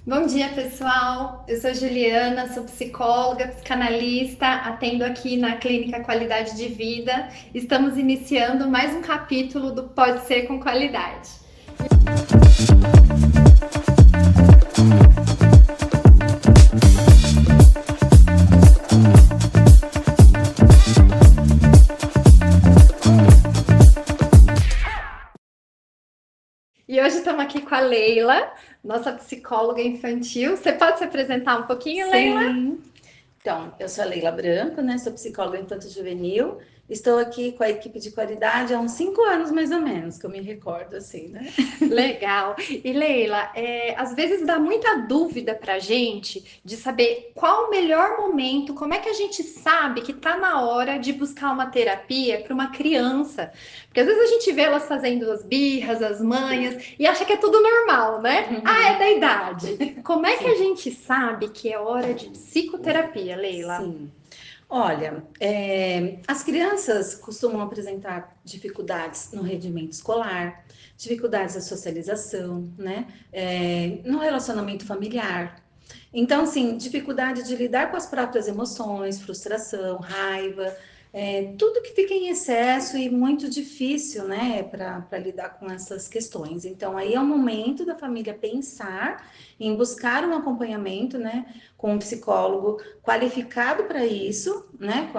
Bom dia, pessoal. Eu sou Juliana, sou psicóloga, psicanalista, atendo aqui na Clínica Qualidade de Vida. Estamos iniciando mais um capítulo do Pode Ser com Qualidade. E hoje estamos aqui com a Leila, nossa psicóloga infantil. Você pode se apresentar um pouquinho, Leila? Sim. Então, eu sou a Leila Branco, né? Sou psicóloga infanto-juvenil. Estou aqui com a equipe de qualidade há uns 5 anos, mais ou menos, que eu me recordo, assim, né? Legal. E Leila, às vezes dá muita dúvida pra gente de saber qual o melhor momento, como é que a gente sabe que tá na hora de buscar uma terapia para uma criança. Porque às vezes a gente vê elas fazendo as birras, as manhas, e acha que é tudo normal, né? Ah, é da idade. Como é que a Sim, gente sabe que é hora de psicoterapia, Leila? sim. Olha, as crianças costumam apresentar dificuldades no rendimento escolar, dificuldades na socialização, né? No relacionamento familiar. Então, assim, dificuldade de lidar com as próprias emoções, frustração, raiva, tudo que fica em excesso e muito difícil, né, para lidar com essas questões. Então, aí é o momento da família pensar em buscar um acompanhamento, né, com um psicólogo qualificado para isso, né,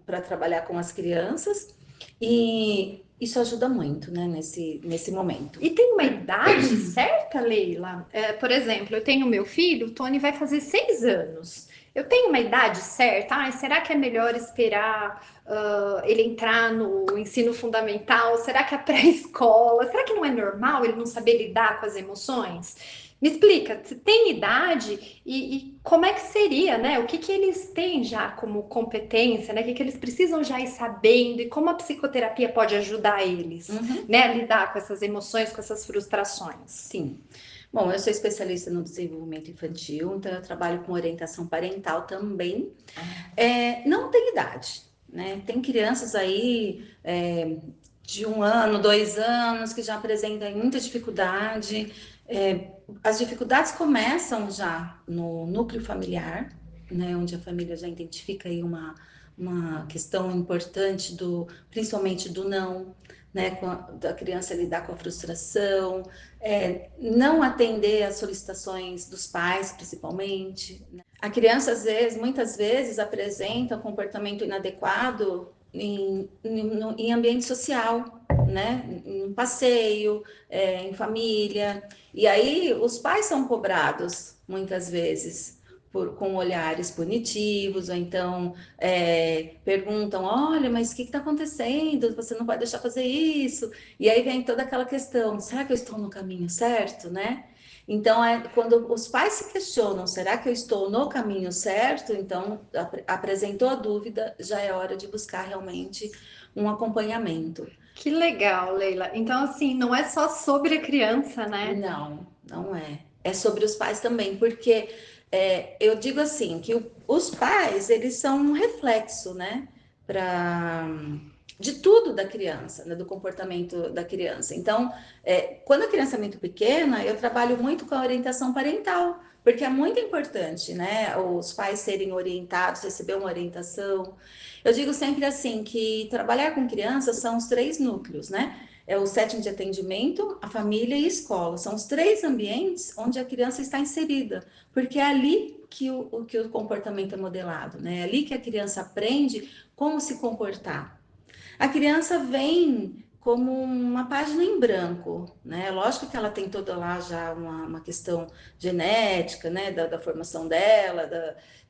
para trabalhar com as crianças, e isso ajuda muito, né, nesse momento. E tem uma idade certa, Leila? Por exemplo, eu tenho meu filho, o Tony vai fazer 6 anos. Eu tenho uma idade certa? Ai, será que é melhor esperar ele entrar no ensino fundamental? Será que é pré-escola? Será que não é normal ele não saber lidar com as emoções? Me explica, se tem idade e como é que seria, né? O que que eles têm já como competência, né? O que que eles precisam já ir sabendo e como a psicoterapia pode ajudar eles, Uhum. né? A lidar com essas emoções, com essas frustrações. Sim. Bom, eu sou especialista no desenvolvimento infantil, então eu trabalho com orientação parental também. Não tem idade, né? Tem crianças aí de 1 ano, 2 anos, que já apresentam muita dificuldade. As dificuldades começam já no núcleo familiar, né? Onde a família já identifica aí uma questão importante principalmente do não, né? Da criança lidar com a frustração, não atender às solicitações dos pais, principalmente, né? A criança, muitas vezes, apresenta um comportamento inadequado em ambiente social, né? Em passeio, em família. E aí os pais são cobrados, muitas vezes, com olhares punitivos, ou então perguntam: olha, mas o que está acontecendo? Você não vai deixar fazer isso. E aí vem toda aquela questão: será que eu estou no caminho certo, né? Então, quando os pais se questionam, será que eu estou no caminho certo? Então, apresentou a dúvida, já é hora de buscar realmente um acompanhamento. Que legal, Leila. Então, assim, não é só sobre a criança, né? Não, não é. É sobre os pais também, porque eu digo assim, que os pais, eles são um reflexo, né? Para de tudo da criança, né, do comportamento da criança. Então, quando a criança é muito pequena, eu trabalho muito com a orientação parental, porque é muito importante, né, os pais serem orientados, receber uma orientação. Eu digo sempre assim, que trabalhar com crianças são os 3 núcleos, né? É o setting de atendimento, a família e a escola. São os 3 ambientes onde a criança está inserida, porque é ali que o comportamento é modelado, né? É ali que a criança aprende como se comportar. A criança vem como uma página em branco, né? Lógico que ela tem toda lá já uma questão genética, né? Da formação dela,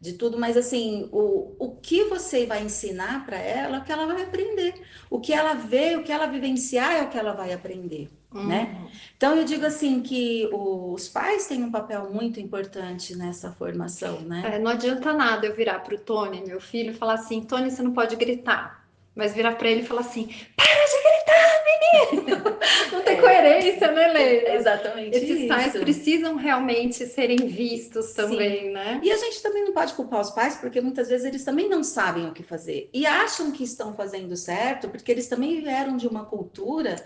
de tudo, mas assim, o que você vai ensinar para ela é o que ela vai aprender. O que ela vê, o que ela vivenciar é o que ela vai aprender, né? Uhum. Então eu digo assim que os pais têm um papel muito importante nessa formação, né? Não adianta nada eu virar pro Tony, meu filho, e falar assim: Tony, você não pode gritar. Mas virar para ele e falar assim: para de gritar, menino! Não tem É, coerência, né, Leila? exatamente Esses pais isso. precisam realmente serem vistos Sim. também, né? E a gente também não pode culpar os pais, porque muitas vezes eles também não sabem o que fazer. E acham que estão fazendo certo, porque eles também vieram de uma cultura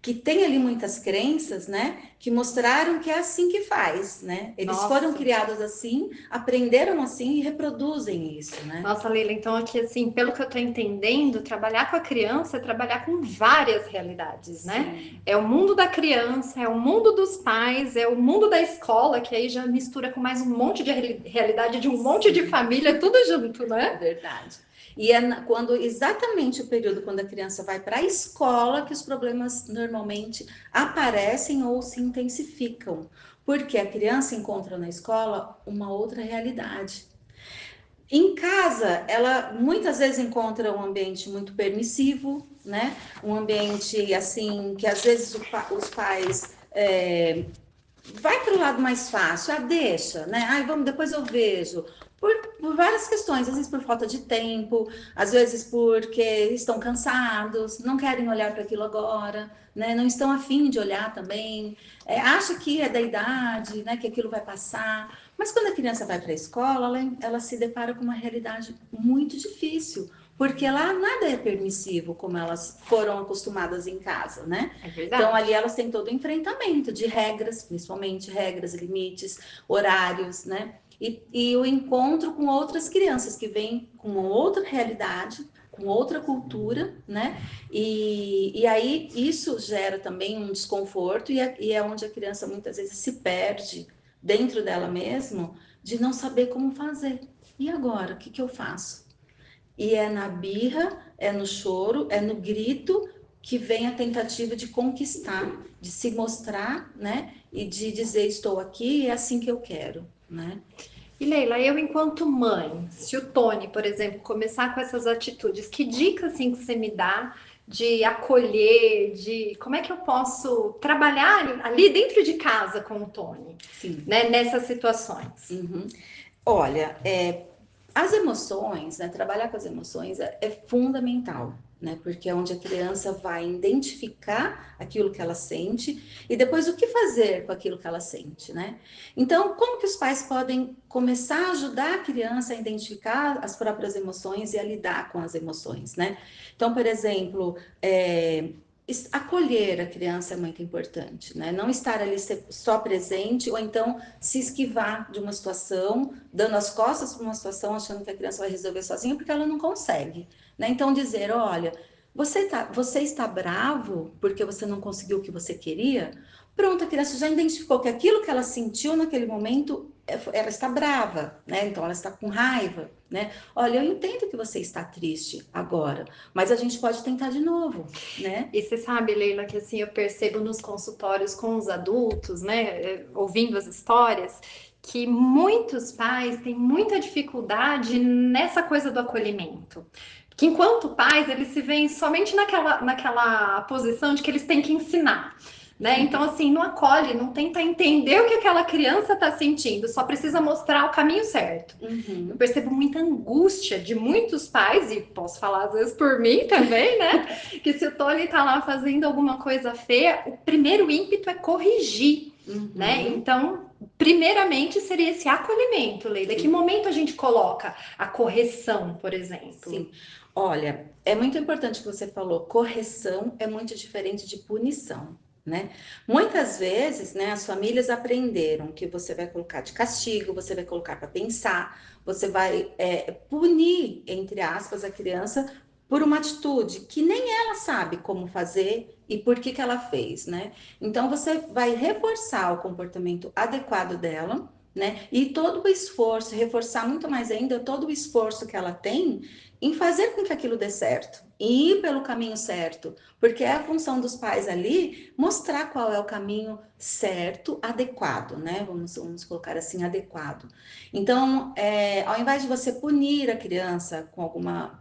que tem ali muitas crenças, né? Que mostraram que é assim que faz, né? Eles Nossa. foram criados assim, aprenderam assim e reproduzem isso, né? Nossa, Leila, então aqui, assim, pelo que eu estou entendendo, trabalhar com a criança é trabalhar com várias realidades, né? Sim. É o mundo da criança, é o mundo dos pais, é o mundo da escola, que aí já mistura com mais um monte de realidade de um monte de família, tudo junto, né? Verdade. E é quando exatamente o período quando a criança vai para a escola que os problemas normalmente aparecem ou se intensificam, porque a criança encontra na escola uma outra realidade. Em casa, ela muitas vezes encontra um ambiente muito permissivo, né? Um ambiente assim que às vezes os pais vai para o lado mais fácil, deixa, né? Ai, vamos, depois eu vejo. Por várias questões, às vezes por falta de tempo, às vezes porque estão cansados, não querem olhar para aquilo agora, né? Não estão afim de olhar também, acha que é da idade, né? Que aquilo vai passar. Mas quando a criança vai para a escola, ela se depara com uma realidade muito difícil, porque lá nada é permissivo como elas foram acostumadas em casa, né? É Então, ali verdade. elas têm todo o enfrentamento de regras, principalmente regras, limites, horários, né? E o encontro com outras crianças que vêm com uma outra realidade, com outra cultura, né? E aí isso gera também um desconforto, e é onde a criança muitas vezes se perde dentro dela mesma, de não saber como fazer. E agora, o que eu faço? E é na birra, é no choro, é no grito que vem a tentativa de conquistar, de se mostrar, né? E de dizer estou aqui, é assim que eu quero, né? E Leila, eu enquanto mãe, se o Tony, por exemplo, começar com essas atitudes, que dica assim que você me dá de acolher, de como é que eu posso trabalhar ali dentro de casa com o Tony, Sim. né, nessas situações? Uhum. Olha, as emoções, né, trabalhar com as emoções é fundamental, né, porque é onde a criança vai identificar aquilo que ela sente e depois o que fazer com aquilo que ela sente, né? Então, como que os pais podem começar a ajudar a criança a identificar as próprias emoções e a lidar com as emoções, né? Então, por exemplo, acolher a criança é muito importante, né? Não estar ali só presente ou então se esquivar de uma situação, dando as costas para uma situação, achando que a criança vai resolver sozinha, porque ela não consegue, né? Então dizer, olha, você está bravo porque você não conseguiu o que você queria? Pronto, a criança já identificou que aquilo que ela sentiu naquele momento, ela está brava, né? Então ela está com raiva, né? Olha, eu entendo que você está triste agora, mas a gente pode tentar de novo, né? E você sabe, Leila, que assim eu percebo nos consultórios com os adultos, né, ouvindo as histórias, que muitos pais têm muita dificuldade nessa coisa do acolhimento. Que enquanto pais, eles se veem somente naquela posição de que eles têm que ensinar. Né? Então, assim, não acolhe, não tenta entender o que aquela criança está sentindo, só precisa mostrar o caminho certo. Eu Uhum. percebo muita angústia de muitos pais, e posso falar às vezes por mim também, né? Que se o Tony tá lá fazendo alguma coisa feia, o primeiro ímpeto é corrigir, né? Uhum. Então, primeiramente seria esse acolhimento, Leila. Que Sim. momento a gente coloca a correção, por exemplo? Sim, olha, é muito importante o que você falou. Correção é muito diferente de punição, né? Muitas vezes, né, as famílias aprenderam que você vai colocar de castigo, você vai colocar para pensar, você vai punir, entre aspas, a criança por uma atitude que nem ela sabe como fazer e por que ela fez, né? Então você vai reforçar o comportamento adequado dela. Né? E todo o esforço, reforçar muito mais ainda todo o esforço que ela tem em fazer com que aquilo dê certo e ir pelo caminho certo, porque é a função dos pais ali mostrar qual é o caminho certo, adequado, né? Vamos colocar assim, adequado. Então, ao invés de você punir a criança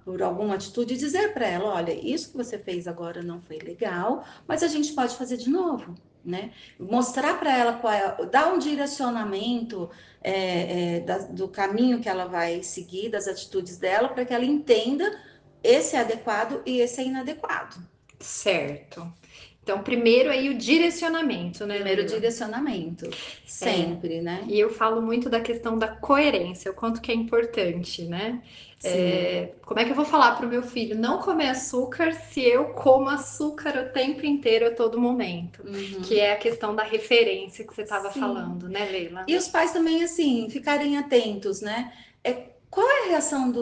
por alguma atitude, dizer para ela, olha, isso que você fez agora não foi legal, mas a gente pode fazer de novo. Né? Mostrar para ela dar um direcionamento do caminho que ela vai seguir, das atitudes dela, para que ela entenda esse é adequado e esse é inadequado. Certo. Então, primeiro aí o direcionamento, né, Primeiro Leila? direcionamento, É, sempre, né? e eu falo muito da questão da coerência, o quanto que é importante, né? Sim. Como é que eu vou falar para o meu filho não comer açúcar se eu como açúcar o tempo inteiro, a todo momento? Que Uhum. é a questão da referência que você estava Sim. falando, né, Leila? E os pais também, assim, ficarem atentos, né? Qual é a reação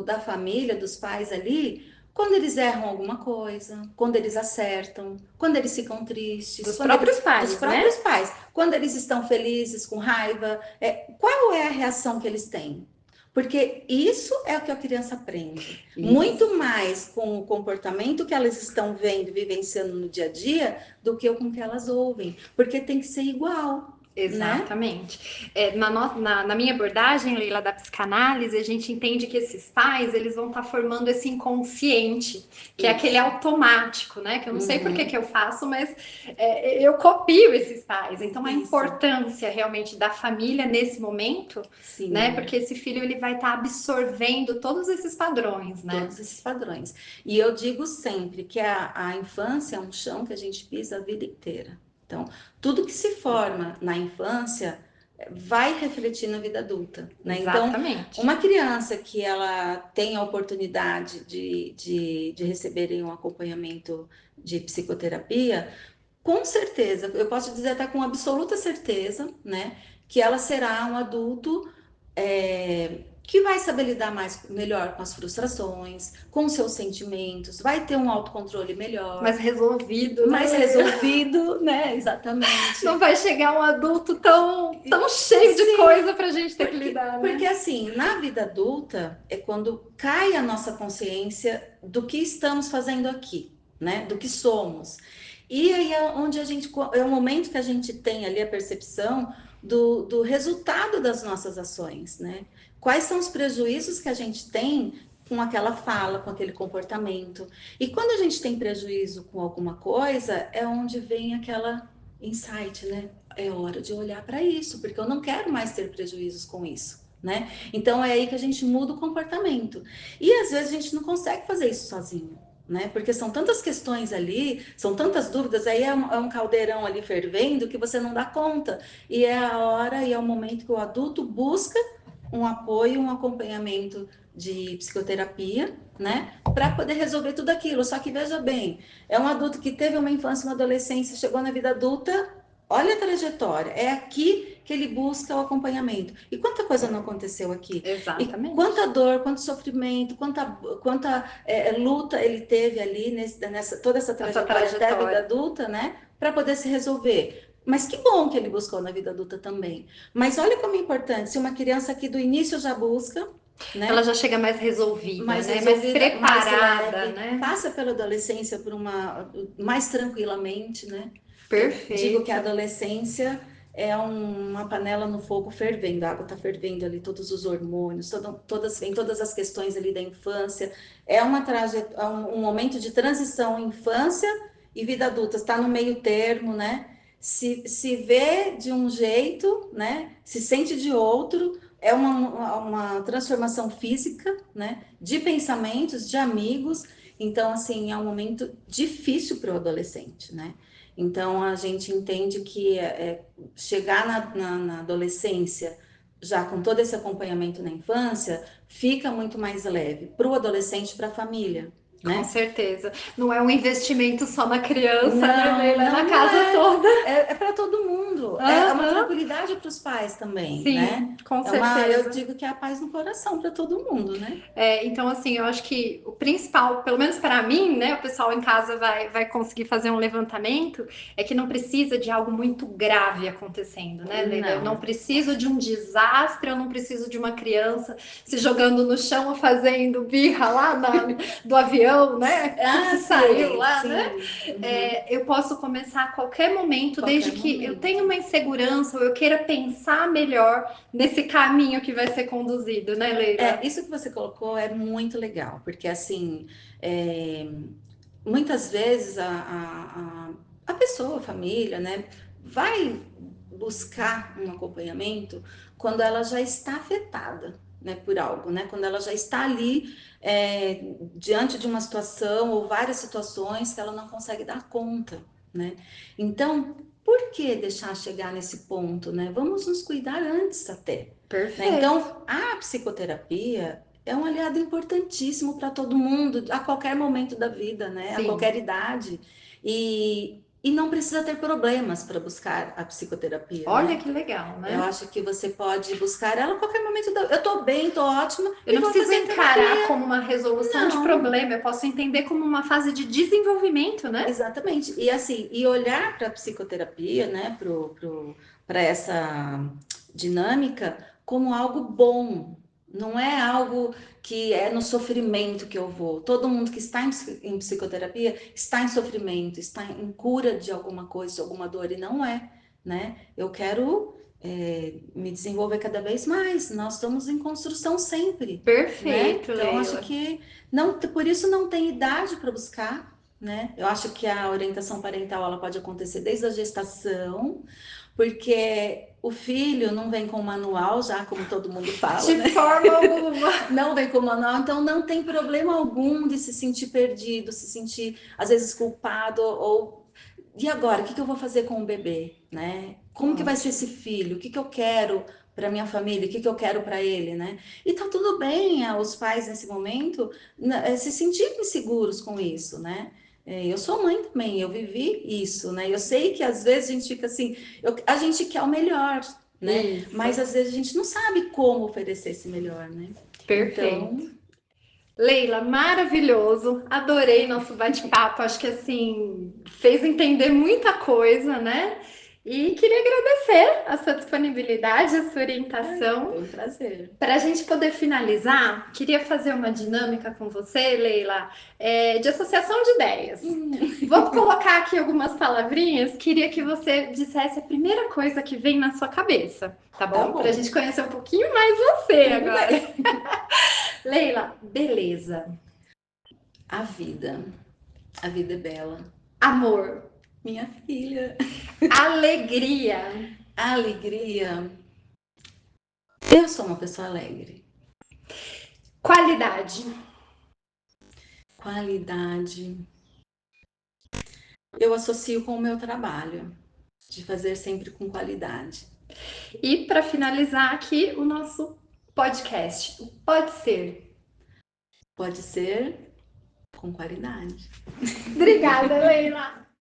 da família, dos pais ali, quando eles erram alguma coisa, quando eles acertam, quando eles ficam tristes, Dos próprios dos pais, né? próprios pais, quando eles estão felizes, com raiva, qual é a reação que eles têm? Porque isso é o que a criança aprende. Muito Isso. mais com o comportamento que elas estão vendo, vivenciando no dia a dia, do que com o que elas ouvem. Porque tem que ser igual, né? Exatamente. Na minha abordagem, Leila, da psicanálise, a gente entende que esses pais, eles vão estar formando esse inconsciente, que é aquele Isso. automático, né? Que eu não sei por que Uhum. que eu faço, mas eu copio esses pais. Então, a Isso. importância realmente da família nesse momento, né? Sim, Porque esse filho, ele vai estar absorvendo todos esses padrões, né? todos esses padrões. E eu digo sempre que a infância é um chão que a gente pisa a vida inteira. Então, tudo que se forma na infância vai refletir na vida adulta, né? Então, Exatamente. uma criança que ela tem a oportunidade de receberem um acompanhamento de psicoterapia, com certeza, eu posso dizer até com absoluta certeza, né, que ela será um adulto que vai saber lidar melhor com as frustrações, com os seus sentimentos, vai ter um autocontrole melhor, Mas resolvido, né, mais Leila? resolvido, né? Não Exatamente. vai chegar um adulto tão cheio de Sim, coisa pra gente ter que lidar, porque né? assim, na vida adulta é quando cai a nossa consciência do que estamos fazendo aqui, né? Do que somos. E aí é onde a gente é o momento que a gente tem ali a percepção do resultado das nossas ações, né? Quais são os prejuízos que a gente tem com aquela fala, com aquele comportamento. E quando a gente tem prejuízo com alguma coisa, é onde vem aquela insight, né? É hora de olhar para isso, porque eu não quero mais ter prejuízos com isso. Né? Então é aí que a gente muda o comportamento. E às vezes a gente não consegue fazer isso sozinho, né? Porque são tantas questões ali, são tantas dúvidas, aí é um caldeirão ali fervendo que você não dá conta. E é a hora e é o momento que o adulto busca um apoio, um acompanhamento de psicoterapia, né? Para poder resolver tudo aquilo. Só que veja bem, é um adulto que teve uma infância, uma adolescência, chegou na vida adulta. Olha a trajetória, é aqui que ele busca o acompanhamento. E quanta coisa não aconteceu aqui? E quanta Exatamente. dor, quanto sofrimento, quanta luta ele teve ali toda essa Essa trajetória até a vida trajetória. adulta, né? Para poder se resolver. Mas que bom que ele buscou na vida adulta também. Mas olha como é importante, se uma criança aqui do início já busca, Ela né? já chega mais resolvida, Mais né? Mais resolvida, mais preparada, leve, né? passa pela adolescência mais tranquilamente, né? Eu digo que a Perfeito. adolescência é uma panela no fogo fervendo, a água está fervendo ali, todos os hormônios, vem todas as questões ali da infância. É um momento de transição infância e vida adulta, está no meio termo, né? Se vê de um jeito, né? Se sente de outro, é uma transformação física, né? De pensamentos, de amigos. Então, assim, é um momento difícil para o adolescente, né? Então, a gente entende que chegar na adolescência, já com todo esse acompanhamento na infância, fica muito mais leve para o adolescente e para a família, Com né? certeza. Não é um investimento só na criança, né, Não, Leila? É na não casa é. toda. É para todo mundo. É uma Aham. tranquilidade para os pais também, né? Sim, com Eu certeza. digo que é a paz no coração para todo mundo, né? Então, assim, eu acho que o principal, pelo menos para mim, né, o pessoal em casa vai conseguir fazer um levantamento, é que não precisa de algo muito grave acontecendo, né, Leila? Eu não Não. preciso de um desastre, eu não preciso de uma criança se jogando no chão ou fazendo birra lá do avião, né, que Ah, saiu sei, lá, né? sim. Uhum. Eu posso começar a qualquer momento, desde Qualquer que eu tenha momento. uma insegurança ou eu queira pensar melhor nesse caminho que vai ser conduzido, né, Leila? Isso que você colocou é muito legal, porque assim, é, muitas vezes a pessoa, a família, né, vai buscar um acompanhamento quando ela já está afetada, né, por algo, né, quando ela já está ali diante de uma situação ou várias situações que ela não consegue dar conta. né? Então, por que deixar chegar nesse ponto, né? Vamos nos cuidar antes até, né? Perfeito. Então, a psicoterapia é um aliado importantíssimo para todo mundo, a qualquer momento da vida, né? A Sim. qualquer idade. E não precisa ter problemas para buscar a psicoterapia, Olha né? que legal, né? Eu acho que você pode buscar ela a qualquer momento da... Eu tô bem, tô ótima Eu e não vou preciso fazer encarar terapia. como uma resolução de Não, problema, eu posso entender como uma fase de desenvolvimento, né? exatamente. E assim, e olhar para a psicoterapia, né, para essa dinâmica como algo bom. Não é algo que é no sofrimento que eu vou. Todo mundo que está em psicoterapia está em sofrimento, está em cura de alguma coisa, de alguma dor, e não é, né? Eu quero me desenvolver cada vez mais. Nós estamos em construção sempre, né? Perfeito, Então, acho Leila. que não, por isso não tem idade para buscar, né? Eu acho que a orientação parental ela pode acontecer desde a gestação, porque o filho não vem com o manual, já como todo mundo fala, De né? forma alguma. Não vem com o manual, então não tem problema algum de se sentir perdido, se sentir às vezes culpado ou e agora, o que que eu vou fazer com o bebê, né? Como que vai ser esse filho? O que que eu quero para minha família? O que que eu quero para ele, né? E tá tudo bem, os pais nesse momento se sentirem seguros com isso, né? Eu sou mãe também, eu vivi isso, né? Eu sei que às vezes a gente fica assim, a gente quer o melhor, né? Mas Isso. às vezes a gente não sabe como oferecer esse melhor, né? Perfeito. Então, Leila, maravilhoso. Adorei nosso bate-papo. Acho que assim fez entender muita coisa, né? E queria agradecer a sua disponibilidade, a sua orientação. foi um prazer. Para a gente poder finalizar, queria fazer uma dinâmica com você, Leila, de associação de ideias. Vou colocar aqui algumas palavrinhas. Queria que você dissesse a primeira coisa que vem na sua cabeça, tá Tá bom? Para a gente bom, conhecer um pouquinho mais você tudo agora. bem. Leila, beleza. A vida. A vida é bela. Amor, Minha filha. alegria, A alegria. Eu sou uma pessoa alegre. qualidade Qualidade. Eu associo com o meu trabalho, de fazer sempre com qualidade. e para finalizar aqui o nosso podcast. Pode ser. Pode ser com qualidade. Obrigada, Leila.